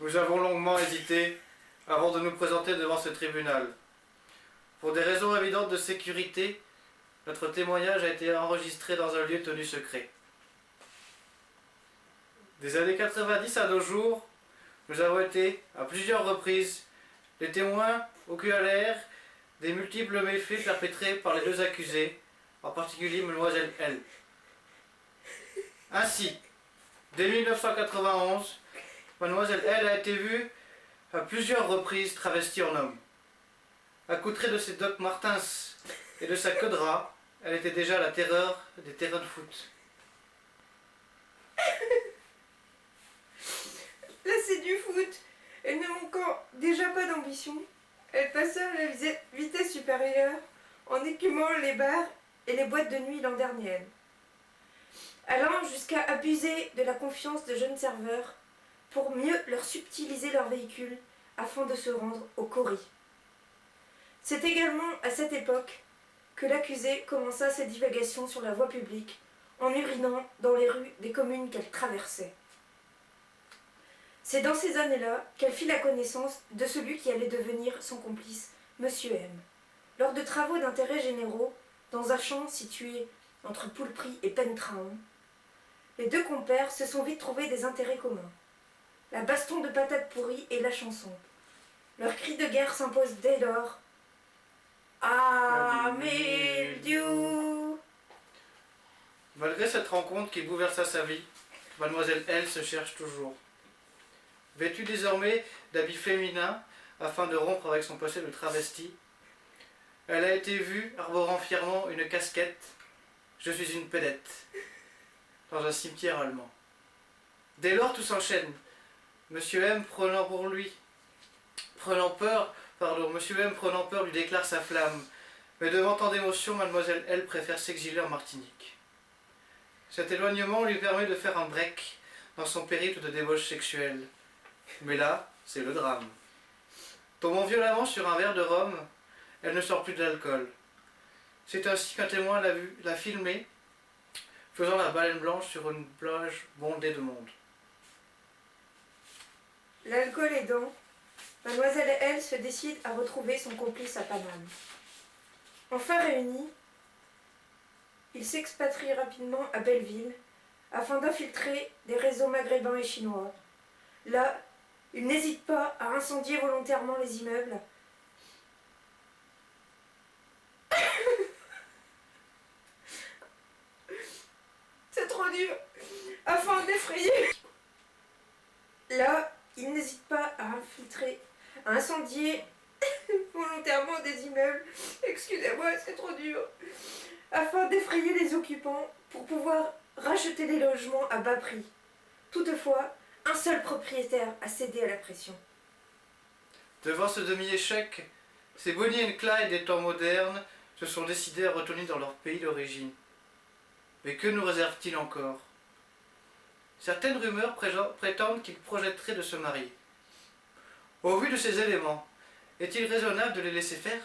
Nous avons longuement hésité avant de nous présenter devant ce tribunal. Pour des raisons évidentes de sécurité, notre témoignage a été enregistré dans un lieu tenu secret. Des années 90 à nos jours, nous avons été, à plusieurs reprises, les témoins oculaires des multiples méfaits perpétrés par les deux accusés, en particulier Mademoiselle L. Ainsi, dès 1991, Mademoiselle L a été vue à plusieurs reprises travestie en homme. Accoutrée de ses Doc Martens et de sa queue de rat, elle était déjà la terreur des terrains de foot. Là, c'est du foot. Elle ne manquant déjà pas d'ambition, elle passa à la vitesse supérieure en écumant les bars et les boîtes de nuit l'an dernier, allant jusqu'à abuser de la confiance de jeunes serveurs pour mieux leur subtiliser leur véhicule afin de se rendre au Cori. C'est également à cette époque que l'accusée commença ses divagations sur la voie publique en urinant dans les rues des communes qu'elle traversait. C'est dans ces années-là qu'elle fit la connaissance de celui qui allait devenir son complice, Monsieur M. Lors de travaux d'intérêt généraux dans un champ situé entre Poulpry et Pentraon, les deux compères se sont vite trouvés des intérêts communs. La baston de patates pourries et la chanson. Leur cri de guerre s'impose dès lors. Ah, mildiou! Malgré cette rencontre qui bouleversa sa vie, Mademoiselle L se cherche toujours. Vêtue désormais d'habits féminins afin de rompre avec son passé de travesti, elle a été vue arborant fièrement une casquette « Je suis une pédette » dans un cimetière allemand. Dès lors, tout s'enchaîne. Monsieur M prenant peur lui déclare sa flamme, mais devant tant d'émotions, Mademoiselle L préfère s'exiler en Martinique. Cet éloignement lui permet de faire un break dans son périple de débauche sexuelle. Mais là, c'est le drame. Tombant violemment sur un verre de rhum, elle ne sort plus de l'alcool. C'est ainsi qu'un témoin l'a filmée, faisant la baleine blanche sur une plage bondée de monde. L'alcool aidant, Mademoiselle L se décide à retrouver son complice à Paname. Enfin réunis, ils s'expatrient rapidement à Belleville afin d'infiltrer des réseaux maghrébins et chinois. Là, ils n'hésitent pas à incendier volontairement les immeubles. C'est trop dur. Afin d'effrayer. Là, ils n'hésitent pas à incendier volontairement des immeubles. Excusez-moi, c'est trop dur. Afin d'effrayer les occupants pour pouvoir racheter les logements à bas prix. Toutefois, un seul propriétaire a cédé à la pression. Devant ce demi-échec, ces Bonnie et Clyde des temps modernes se sont décidés à retourner dans leur pays d'origine. Mais que nous réserve-t-il encore? Certaines rumeurs prétendent qu'ils projetteraient de se marier. Au vu de ces éléments, est-il raisonnable de les laisser faire?